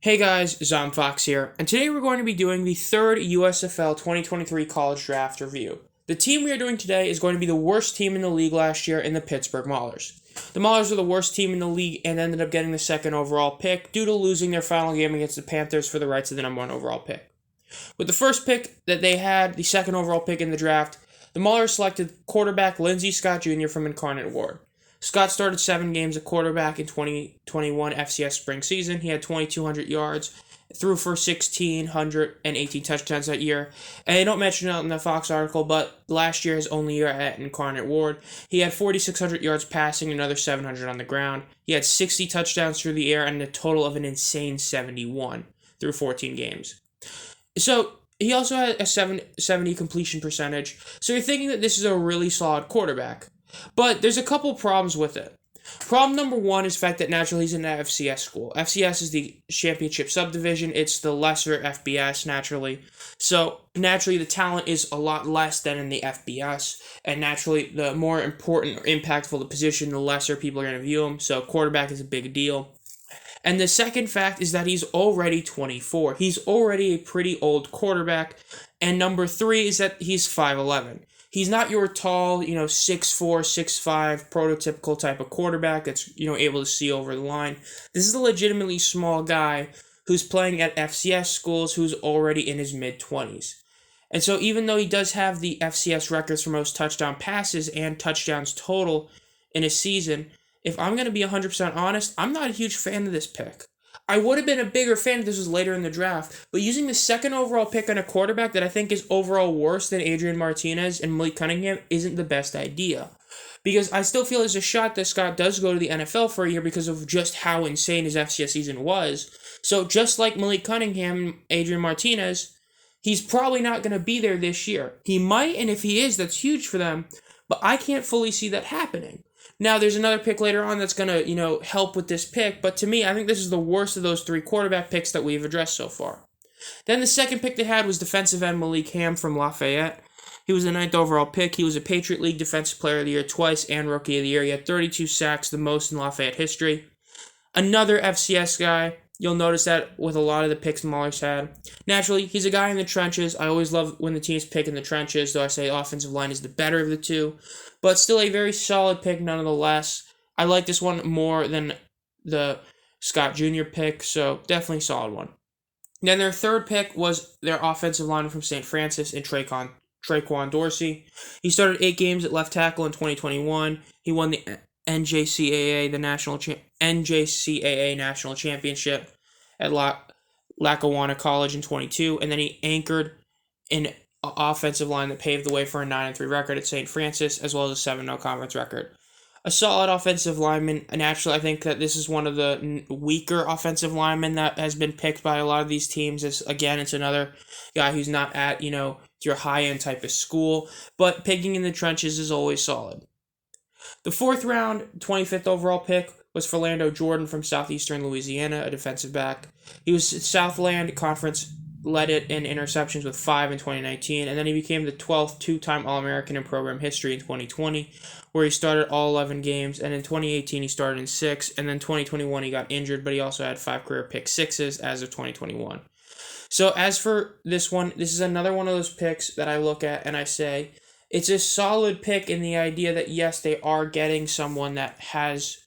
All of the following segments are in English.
Hey guys, Zom Fox here, and today we're going to be doing the third USFL 2023 college draft review. The team we are doing today is going to be the worst team in the league last year in the Pittsburgh Maulers. The Maulers are the worst team in the league and ended up getting the second overall pick due to losing their final game against the Panthers for the rights of the number one overall pick. With the first pick that they had, the second overall pick in the draft, the Maulers selected quarterback Lindsey Scott Jr. from Incarnate Ward. Scott started 7 games at quarterback in 2021 FCS spring season. He had 2,200 yards, threw for 1,618 touchdowns that year. And they don't mention it in the Fox article, but last year, his only year at Incarnate Ward, he had 4,600 yards passing, another 700 on the ground. He had 60 touchdowns through the air and a total of an insane 71 through 14 games. So he also had a 70 completion percentage. So you're thinking that this is a really solid quarterback. But there's a couple problems with it. Problem number one is the fact that naturally he's in an FCS school. FCS is the championship subdivision. It's the lesser FBS, naturally. So, naturally, the talent is a lot less than in the FBS. And naturally, the more important or impactful the position, the lesser people are going to view him. So, quarterback is a big deal. And the second fact is that he's already 24. He's already a pretty old quarterback. And number three is that he's 5'11". He's not your tall, 6'4", 6'5", prototypical type of quarterback that's, able to see over the line. This is a legitimately small guy who's playing at FCS schools who's already in his mid-20s. And so even though he does have the FCS records for most touchdown passes and touchdowns total in a season, if I'm going to be 100% honest, I'm not a huge fan of this pick. I would have been a bigger fan if this was later in the draft, but using the second overall pick on a quarterback that I think is overall worse than Adrian Martinez and Malik Cunningham isn't the best idea. Because I still feel there's a shot that Scott does go to the NFL for a year because of just how insane his FCS season was. So just like Malik Cunningham and Adrian Martinez, he's probably not going to be there this year. He might, and if he is, that's huge for them, but I can't fully see that happening. Now, there's another pick later on that's going to, help with this pick, but to me, I think this is the worst of those 3 quarterback picks that we've addressed so far. Then the second pick they had was defensive end Malik Ham from Lafayette. He was the 9th overall pick. He was a Patriot League Defensive Player of the Year twice and Rookie of the Year. He had 32 sacks, the most in Lafayette history. Another FCS guy. You'll notice that with a lot of the picks Maulers had. Naturally, he's a guy in the trenches. I always love when the teams pick in the trenches, though I say offensive line is the better of the two. But still a very solid pick nonetheless. I like this one more than the Scott Jr. pick, so definitely a solid one. Then their third pick was their offensive lineman from St. Francis in Traquan Dorsey. He started 8 games at left tackle in 2021. He won the NJCAA National Championship at Lackawanna College in 22, and then he anchored an offensive line that paved the way for a 9-3 record at St. Francis, as well as a 7-0 conference record. A solid offensive lineman, and actually I think that this is one of the weaker offensive linemen that has been picked by a lot of these teams. It's another guy who's not at, your high-end type of school, but picking in the trenches is always solid. The 4th round, 25th overall pick was Philando Jordan from Southeastern Louisiana, a defensive back. He was Southland Conference, led it in interceptions with 5 in 2019, and then he became the 12th two-time All-American in program history in 2020, where he started all 11 games, and in 2018 he started in 6, and then 2021 he got injured, but he also had 5 career pick sixes as of 2021. So as for this one, this is another one of those picks that I look at and I say, it's a solid pick in the idea that, yes, they are getting someone that has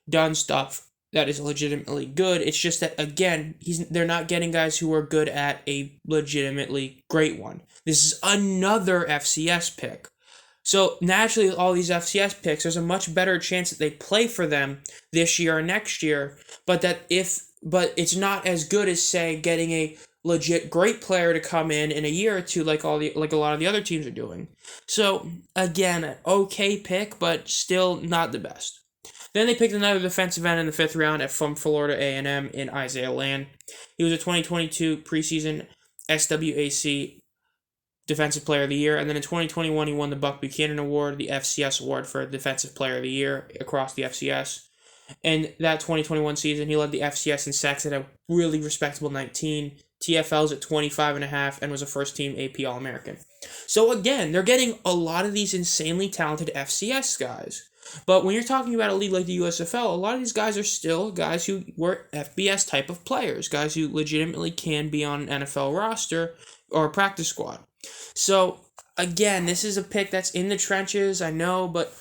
done stuff that is legitimately good. It's just that, again, they're not getting guys who are good at a legitimately great one. This is another FCS pick. So, naturally, with all these FCS picks, there's a much better chance that they play for them this year or next year, but it's not as good as, say, getting a legit great player to come in a year or two like a lot of the other teams are doing. So, again, an okay pick, but still not the best. Then they picked another defensive end in the 5th round from Florida A&M in Isaiah Land. He was a 2022 preseason SWAC Defensive Player of the Year, and then in 2021 he won the Buck Buchanan Award, the FCS Award for Defensive Player of the Year across the FCS. And that 2021 season, he led the FCS in sacks at a really respectable 19, TFLs at 25.5, and was a first-team AP All-American. So again, they're getting a lot of these insanely talented FCS guys. But when you're talking about a league like the USFL, a lot of these guys are still guys who were FBS type of players, guys who legitimately can be on an NFL roster or a practice squad. So, again, this is a pick that's in the trenches, I know, but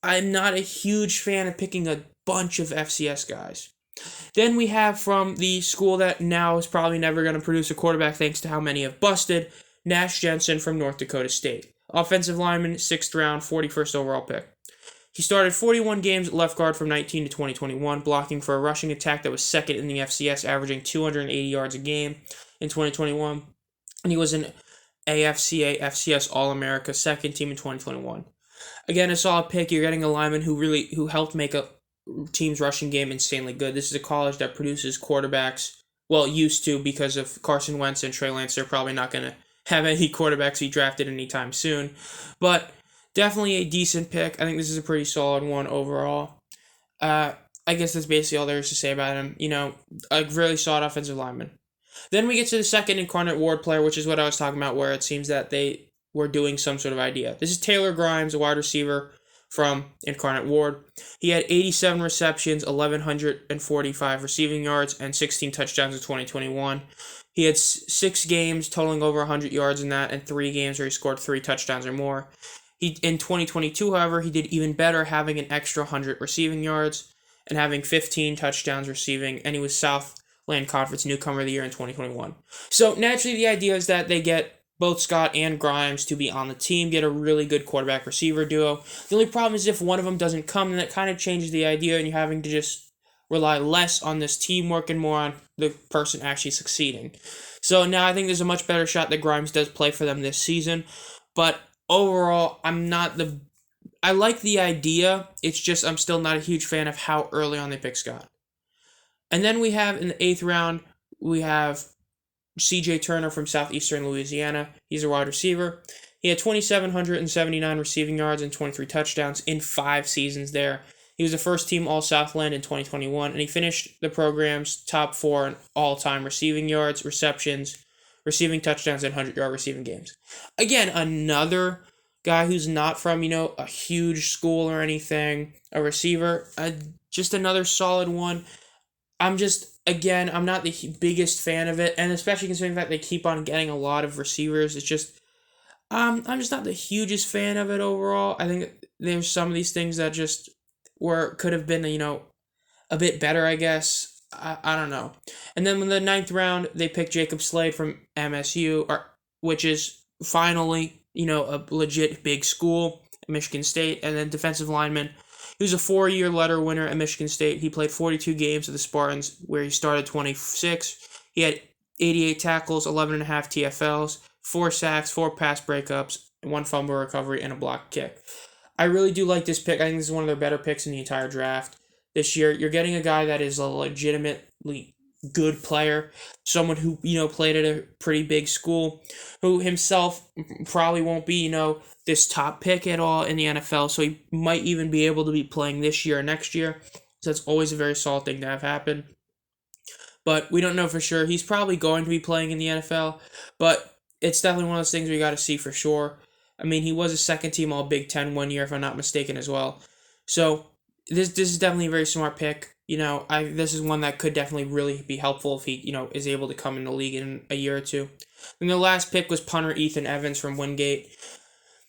I'm not a huge fan of picking a bunch of FCS guys. Then we have from the school that now is probably never going to produce a quarterback thanks to how many have busted, Nash Jensen from North Dakota State. Offensive lineman, 6th round, 41st overall pick. He started 41 games at left guard from 19 to 2021, blocking for a rushing attack that was second in the FCS, averaging 280 yards a game in 2021. And he was an AFCA FCS All-America second team in 2021. Again, a solid pick. You're getting a lineman who helped make a team's rushing game insanely good. This is a college that produces quarterbacks, well, used to because of Carson Wentz and Trey Lance. They're probably not going to have any quarterbacks he drafted anytime soon. But definitely a decent pick. I think this is a pretty solid one overall. I guess that's basically all there is to say about him. A really solid offensive lineman. Then we get to the second Incarnate Ward player, which is what I was talking about, where it seems that they were doing some sort of idea. This is Taylor Grimes, a wide receiver from Incarnate Ward. He had 87 receptions, 1,145 receiving yards, and 16 touchdowns in 2021. He had 6 games totaling over 100 yards in that, and 3 games where he scored 3 touchdowns or more. In 2022, however, he did even better, having an extra 100 receiving yards and having 15 touchdowns receiving, and he was Southland Conference Newcomer of the Year in 2021. So naturally, the idea is that they get both Scott and Grimes to be on the team, get a really good quarterback-receiver duo. The only problem is if one of them doesn't come, then that kind of changes the idea, and you're having to just rely less on this teamwork and more on the person actually succeeding. So now I think there's a much better shot that Grimes does play for them this season, but overall, I like the idea. It's just I'm still not a huge fan of how early on they pick Scott. And then we have in the 8th round, we have C.J. Turner from Southeastern Louisiana. He's a wide receiver. He had 2,779 receiving yards and 23 touchdowns in 5 seasons there. He was the first team All-Southland in 2021, and he finished the program's top 4 in all-time receiving yards, receptions, receiving touchdowns, and 100-yard receiving games. Again, another guy who's not from, a huge school or anything, a receiver, just another solid one. I'm not the biggest fan of it, and especially considering that they keep on getting a lot of receivers. It's just, I'm just not the hugest fan of it overall. I think there's some of these things that just could have been, a bit better, I guess. I don't know. And then in the 9th round, they picked Jacob Slade from MSU, which is finally, a legit big school at Michigan State, and then defensive lineman. He was a 4-year letter winner at Michigan State. He played 42 games with the Spartans, where he started 26. He had 88 tackles, 11.5 TFLs, 4 sacks, 4 pass breakups, 1 fumble recovery, and a blocked kick. I really do like this pick. I think this is one of their better picks in the entire draft this year. You're getting a guy that is a legitimately good player, someone who, played at a pretty big school, who himself probably won't be, this top pick at all in the NFL, so he might even be able to be playing this year or next year. So that's always a very solid thing to have happen. But we don't know for sure. He's probably going to be playing in the NFL, but it's definitely one of those things we got to see for sure. I mean, he was a second team All Big Ten one year, if I'm not mistaken, as well. So this is definitely a very smart pick. This is one that could definitely really be helpful if he, is able to come in the league in a year or two. And the last pick was punter Ethan Evans from Wingate.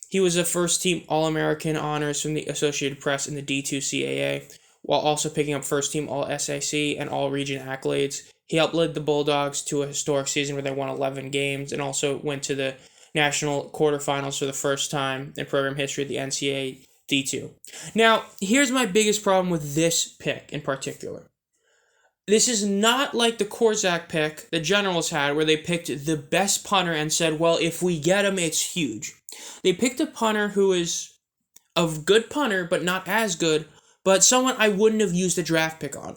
He was a first-team All-American honors from the Associated Press in the D2 CAA, while also picking up first-team All-SAC and All-Region accolades. He helped lead the Bulldogs to a historic season where they won 11 games and also went to the national quarterfinals for the first time in program history at the NCAA D2. Now, here's my biggest problem with this pick in particular. This is not like the Korzak pick the Generals had, where they picked the best punter and said, well, if we get him, it's huge. They picked a punter who is a good punter, but not as good, but someone I wouldn't have used a draft pick on.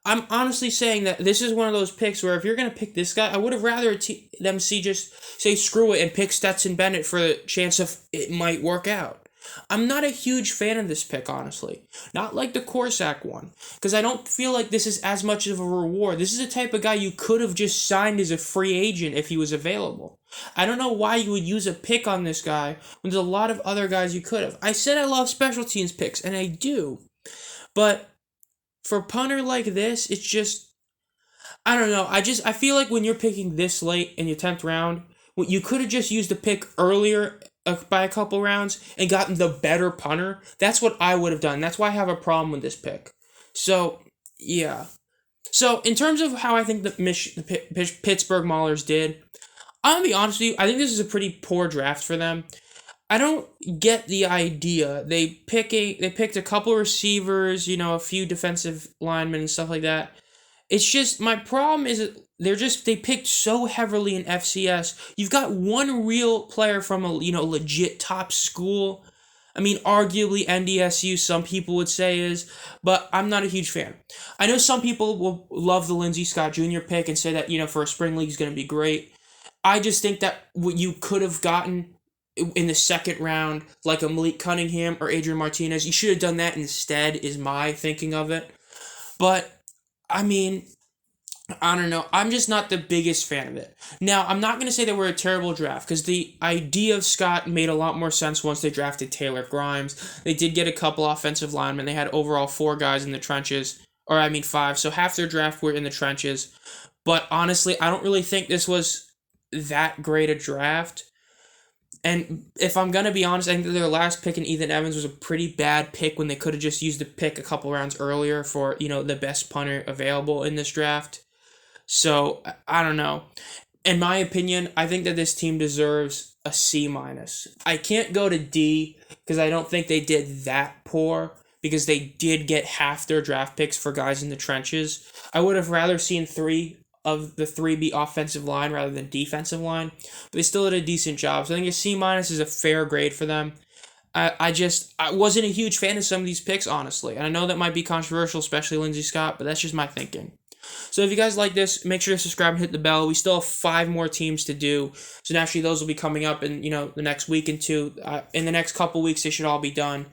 I'm honestly saying that this is one of those picks where if you're going to pick this guy, I would have rather them just say screw it and pick Stetson Bennett for the chance of it might work out. I'm not a huge fan of this pick, honestly. Not like the Corsac one, because I don't feel like this is as much of a reward. This is the type of guy you could have just signed as a free agent if he was available. I don't know why you would use a pick on this guy when there's a lot of other guys you could have. I said I love special teams picks, and I do. But for a punter like this, it's just, I don't know. I feel like when you're picking this late in your 10th round, you could have just used a pick earlier by a couple rounds and gotten the better punter. That's what I would have done. That's why I have a problem with this pick. So, yeah. So, in terms of how I think the Pittsburgh Maulers did, I'm gonna be honest with you, I think this is a pretty poor draft for them. I don't get the idea. They picked a couple receivers, a few defensive linemen and stuff like that. It's just my problem is they picked so heavily in FCS. You've got one real player from a legit top school. I mean, arguably NDSU, some people would say is, but I'm not a huge fan. I know some people will love the Lindsey Scott Jr. pick and say that for a spring league is going to be great. I just think that what you could have gotten in the second round, like a Malik Cunningham or Adrian Martinez, you should have done that instead. Is my thinking of it, but. I mean, I don't know. I'm just not the biggest fan of it. Now, I'm not going to say that we're a terrible draft because the idea of Scott made a lot more sense once they drafted Taylor Grimes. They did get a couple offensive linemen. They had overall 4 guys in the trenches, 5. So half their draft were in the trenches. But honestly, I don't really think this was that great a draft. And if I'm going to be honest, I think that their last pick in Ethan Evans was a pretty bad pick when they could have just used the pick a couple rounds earlier for, the best punter available in this draft. So, I don't know. In my opinion, I think that this team deserves a C-. I can't go to D because I don't think they did that poor because they did get half their draft picks for guys in the trenches. I would have rather seen 3 of the 3 be offensive line rather than defensive line, but they still did a decent job. So I think a C- is a fair grade for them. I wasn't a huge fan of some of these picks, honestly. And I know that might be controversial, especially Lindsey Scott, but that's just my thinking. So if you guys like this, make sure to subscribe and hit the bell. We still have 5 more teams to do. So naturally, those will be coming up in, the next week and 2. In the next couple weeks, they should all be done.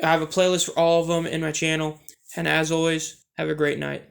I have a playlist for all of them in my channel. And as always, have a great night.